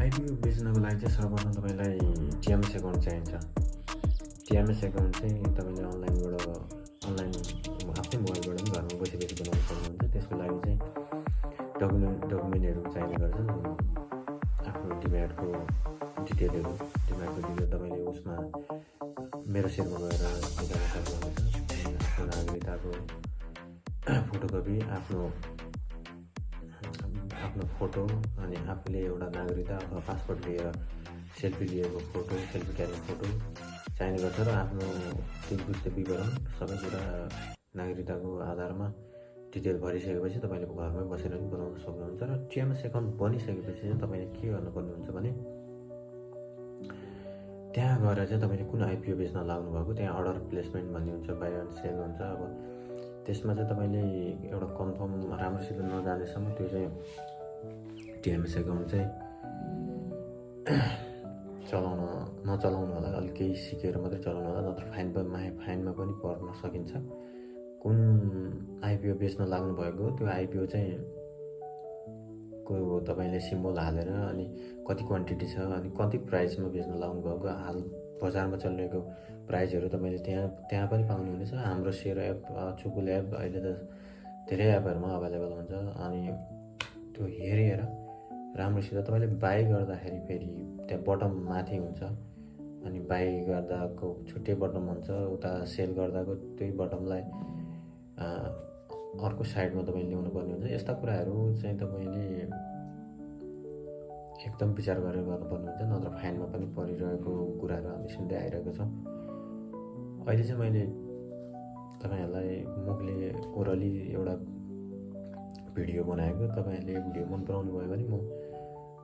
IPO बेच्नको लागि चाहिँ सर्वप्रथम तपाईँलाई टिएमएस एकाउन्ट चाहिन्छ। टिएमएस एकाउन्ट चाहिँ तपाईँले अनलाइन आफ्नै मोबाइलबाट पनि घरमा बसी बनाउन सक्नुहुन्छ। त्यसको लागि चाहिँ डकुमेन्टहरू चाहिने गर्छ, जुन आफ्नो डिम्याटको डिटेलहरू तपाईँले उसमा मेरो सेयरमा गएर निकाल्न सक्नुहुन्छ। आफ्नो नागरिकताको फोटोकपी, आफ्नो फोटो, अनि आफूले एउटा नागरिकता अथवा पासपोर्ट लिएर सेल्फी लिएको फोटो, सेल्फी क्यारेको फोटो चाहिने गर्छ र आफ्नो तीन पुस्ते विवरण सबै कुरा नागरिकताको आधारमा डिटेल भरिसकेपछि तपाईँले घरमै बसेर पनि बनाउन सक्नुहुन्छ। र टिएमएस एकाउन्ट बनिसकेपछि चाहिँ तपाईँले के गर्नुपर्ने हुन्छ भने त्यहाँ गएर चाहिँ तपाईँले कुन आइपिओ बेच्न लाग्नुभएको त्यहाँ अर्डर प्लेसमेन्ट भन्ने हुन्छ, बाई एन्ड सेल हुन्छ। अब त्यसमा चाहिँ तपाईँले एउटा कन्फर्म राम्रोसित नजानेसम्म त्यो चाहिँ टिएमएस एकाउन्ट चाहिँ नचलाउनु होला। अलिक केही सिकेर मात्रै चलाउनु होला, नत्र फाइनमा पनि पर्न सकिन्छ। कुन आइपिओ बेच्न लाग्नुभएको त्यो आइपिओ चाहिँ को तपाईँले सिम्बल हालेर अनि कति क्वान्टिटी छ अनि कति प्राइसमा बेच्न लाग्नुभएको, हाल बजारमा चलिरहेको प्राइसहरू तपाईँले त्यहाँ पनि पाउनुहुनेछ। हाम्रो सेयर एप, चुकुल एप अहिले त धेरै एपहरूमा अभाइलेबल हुन्छ। अनि त्यो हेरेर राम्रोसित तपाईँले बाई गर्दाखेरि फेरि त्यहाँ बटम माथि हुन्छ, अनि बाई गर्दाको छुट्टै बटम हुन्छ, उता सेल गर्दाको त्यही बटमलाई अर्को साइडमा तपाईँले ल्याउनु पर्ने हुन्छ। यस्ता कुराहरू चाहिँ तपाईँले एकदम विचार गरेर गर्नुपर्ने हुन्छ, नत्र फाइनमा पनि परिरहेको कुराहरू हामी सुन्दै आइरहेको छौँ। अहिले चाहिँ मैले तपाईँहरूलाई मुखले ओरली एउटा भिडियो बनाएको, तपाईँहरूले भिडियो मन पराउनु भयो भने म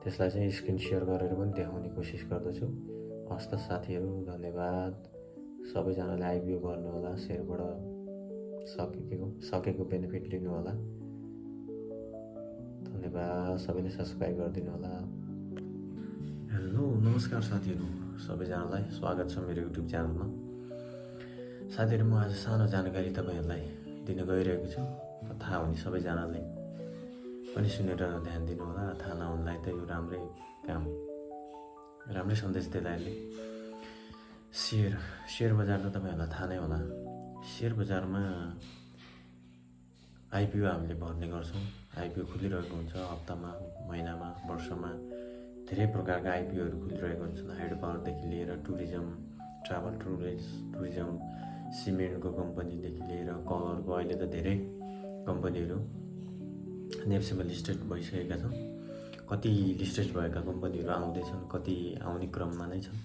त्यसलाई चाहिँ स्क्रिन सेयर गरेर पनि देखाउने कोसिस गर्दछु। हस्त साथीहरू, धन्यवाद। सबैजनाले आइपिओ गर्नु होला, सेयरबाट सकेको बेनिफिट लिनु होला। धन्यवाद। सबैले सब्सक्राइब गरिदिनु होला। हेलो, नमस्कार साथीहरू, सबैजनालाई स्वागत छ मेरो युट्युब च्यानलमा। साथीहरू, म आज सानो जानकारी तपाईँहरूलाई दिन गइरहेको छु। थाहा हुने सबैजनाले पनि सुनेर ध्यान दिनु होला। थाहा नहुनेलाई त यो राम्रै सन्देश दिँदाखेरि सेयर बजार त तपाईँहरूलाई थाहा नै होला। सेयर बजारमा आइपिओ हामीले भर्ने गर्छौँ। आइपिओ खुलिरहेको हुन्छ, हप्तामा, महिनामा, वर्षमा धेरै प्रकारका आइपिओहरू खुलिरहेको हुन्छन्। हाइड्रो पावरदेखि लिएर टुरिज्म, सिमेन्टको कम्पनीदेखि लिएर कलरको, अहिले त धेरै कम्पनीहरू नेप्सीमा लिस्टेड भइसकेका छन्। कति लिस्टेड भएका कम्पनीहरू आउँदैछन्, कति आउने क्रममा नै छन्।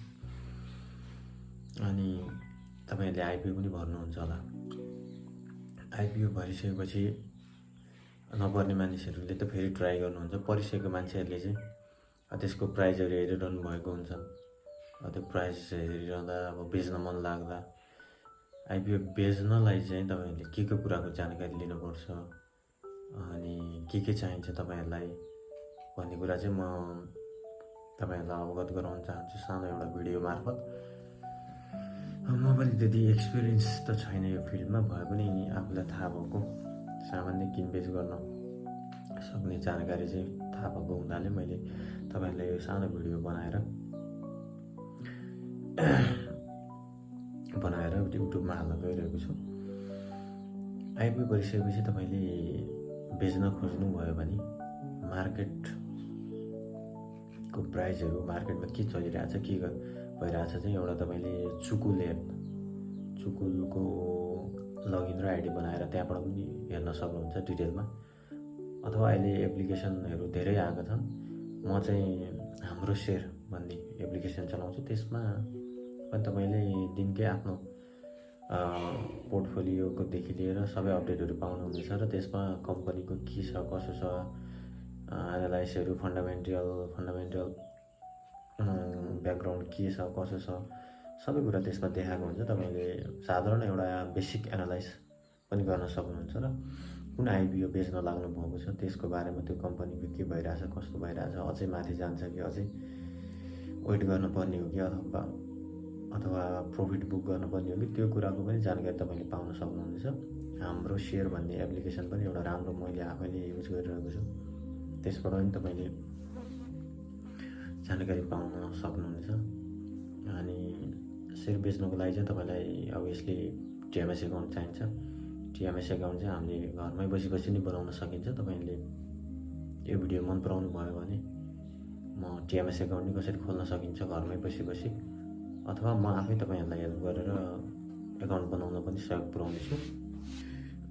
अनि तपाईँहरूले आइपिओ पनि भर्नुहुन्छ होला। आइपिओ भरिसकेपछि नपर्ने मानिसहरूले त फेरि ट्राई गर्नुहुन्छ। परिसकेको मान्छेहरूले चाहिँ त्यसको प्राइजहरू हेरिरहनु भएको हुन्छ। त्यो प्राइस हेरिरहँदा अब बेच्न मन लाग्दा आइपिओ बेच्नलाई चाहिँ तपाईँहरूले के कुराको जानकारी लिनुपर्छ अनि के चाहिन्छ तपाईँहरूलाई भन्ने कुरा चाहिँ म तपाईँहरूलाई अवगत गराउन चाहन्छु सानो एउटा भिडियो मार्फत। म पनि त्यति एक्सपिरियन्स त छैन यो फिल्डमा, भए पनि आफूलाई थाहा भएको सामान्य किनबेच गर्न सक्ने जानकारी चाहिँ थाहा भएको हुनाले मैले तपाईँहरूलाई यो सानो भिडियो बनाएर युट्युबमा हाल्न गइरहेको छु। आइपिओ गरिसकेपछि तपाईँले बेच्न खोज्नुभयो भने मार्केटको प्राइसहरू, मार्केटमा के चलिरहेछ, के भइरहेछ चाहिँ एउटा तपाईँले चुकुलको लगइन र आइडी बनाएर त्यहाँबाट पनि हेर्न सक्नुहुन्छ डिटेलमा। अथवा अहिले एप्लिकेसनहरू धेरै आएका छन्। म चाहिँ हाम्रो सेयर भन्ने एप्लिकेसन चलाउँछु। त्यसमा पनि तपाईँले दिनकै आफ्नो पोर्टफोलियोकोदेखि लिएर सबै अपडेटहरू पाउनुहुनेछ र त्यसमा कम्पनीको के छ, कसो छ, एनालाइसहरू, फन्डामेन्टल ब्याकग्राउन्ड के छ, कसो छ, सबै कुरा त्यसमा देखाएको हुन्छ। तपाईँले साधारण एउटा बेसिक एनालाइज पनि गर्न सक्नुहुन्छ र कुन आइपिओ बेच्न लाग्नु भएको छ त्यसको बारेमा, त्यो कम्पनीको के भइरहेछ, कस्तो भइरहेछ, अझै माथि जान्छ कि अझै वेट गर्नुपर्ने हो कि अथवा प्रफिट बुक गर्नुपर्ने हो कि, त्यो कुराको पनि जानकारी तपाईँले पाउन सक्नुहुनेछ। हाम्रो सेयर भन्ने एप्लिकेसन पनि एउटा राम्रो मैले आफैले युज गरिरहेको छु। त्यसबाट पनि तपाईँले जानकारी पाउन सक्नुहुनेछ। अनि सेयर बेच्नको लागि चाहिँ तपाईँलाई अभियसली टिएमएस एकाउन्ट चाहिन्छ। टिएमएस एकाउन्ट चाहिँ हामीले घरमै बसी नै बनाउन सकिन्छ। तपाईँले यो भिडियो मन पराउनु भयो भने म टिएमएस एकाउन्ट नि कसरी खोल्न सकिन्छ घरमै बसी अथवा म आफै तपाईँहरूलाई हेल्प गरेर एकाउन्ट बनाउन पनि सहयोग पुऱ्याउनेछु।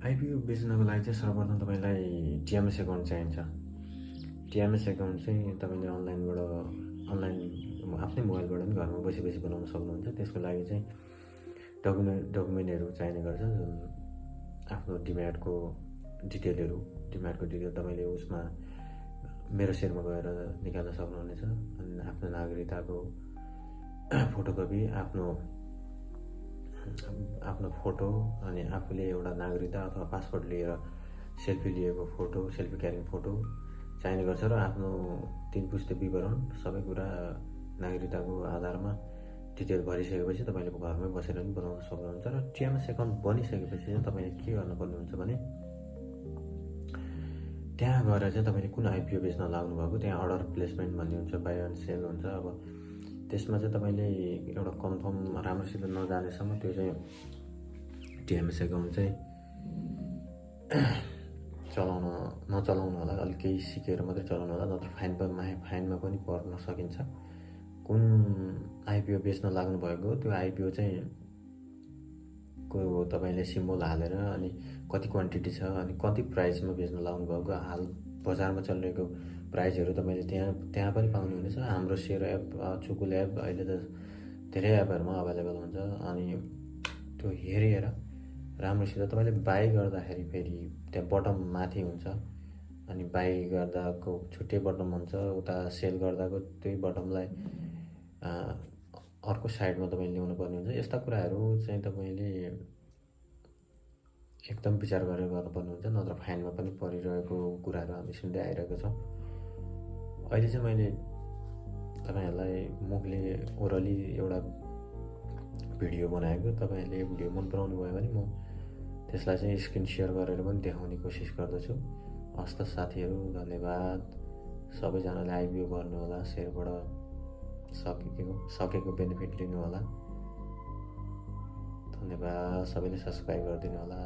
आइपिओ बेच्नको लागि चाहिँ सर्वप्रथम तपाईँलाई टिएमएस एकाउन्ट चाहिन्छ। टिएमएस एकाउन्ट चाहिँ तपाईँले अनलाइन आफ्नै मोबाइलबाट पनि घरमा बसी बनाउन सक्नुहुन्छ। त्यसको लागि चाहिँ डकुमेन्टहरू चाहिने गर्छ, जुन आफ्नो डिम्याटको डिटेल तपाईँले उसमा मेरो सेयरमा गएर निकाल्न सक्नुहुनेछ। अनि आफ्नो नागरिकताको फोटोकपी, आफ्नो फोटो, अनि आफूले एउटा नागरिकता अथवा पासपोर्ट लिएर सेल्फी लिएको फोटो, सेल्फी क्यारिङ फोटो चाहिने गर्छ र आफ्नो 3 पुस्ते विवरण सबै कुरा नागरिकताको आधारमा डिटेल भरिसकेपछि तपाईँले घरमै बसेर पनि बनाउन सक्नुहुन्छ। र टिएमएस एकाउन्ट बनिसकेपछि चाहिँ तपाईँले के गर्नुपर्ने हुन्छ भने त्यहाँ गएर चाहिँ तपाईँले कुन आइपिओ बेच्न लाग्नुभएको त्यहाँ अर्डर प्लेसमेन्ट भन्ने हुन्छ, बाई एन्ड सेल हुन्छ। अब त्यसमा चाहिँ तपाईँले एउटा कन्फर्म राम्रोसित नजानेसम्म त्यो चाहिँ टिएमएस एकाउन्ट चाहिँ नचलाउनु होला। अलिक केही सिकेर मात्रै चलाउनु होला, नत्र फाइनमा पनि पर्न सकिन्छ। कुन आइपिओ बेच्न लाग्नु भएको त्यो आइपिओ चाहिँ को तपाईँले सिम्बल हालेर अनि कति क्वान्टिटी छ अनि कति प्राइसमा बेच्न लाग्नु भएको, हाल बजारमा चलिरहेको प्राइसहरू तपाईँले त्यहाँ पनि पाउनुहुनेछ। हाम्रो सेयर एप, चुकुल एप, अहिले त धेरै एपहरूमा अभाइलेबल हुन्छ। अनि त्यो हेरेर राम्रोसित तपाईँले बाई गर्दाखेरि फेरि त्यहाँ बटम माथि हुन्छ, अनि बाई गर्दाको छुट्टै बटम हुन्छ, उता सेल गर्दाको त्यही बटमलाई अर्को साइडमा तपाईँले ल्याउनु पर्ने हुन्छ। यस्ता कुराहरू चाहिँ तपाईँले एकदम विचार गरेर गर्नुपर्ने हुन्छ, नत्र फाइनमा पनि परिरहेको कुराहरू हामी सुन्दै आइरहेको छौँ। अहिले चाहिँ मैले तपाईँहरूलाई मुखले ओरली एउटा भिडियो बनाएको, तपाईँहरूले यो भिडियो मन पराउनु भयो भने म त्यसलाई चाहिँ स्क्रिन सेयर गरेर पनि देखाउने कोसिस गर्दछु। हस्त साथीहरू, धन्यवाद। सबैजनाले आइपिओ गर्नु होला, सेयरबाट सकेको बेनिफिट लिनु होला। धन्यवाद। सबैले सब्सक्राइब गरिदिनु होला।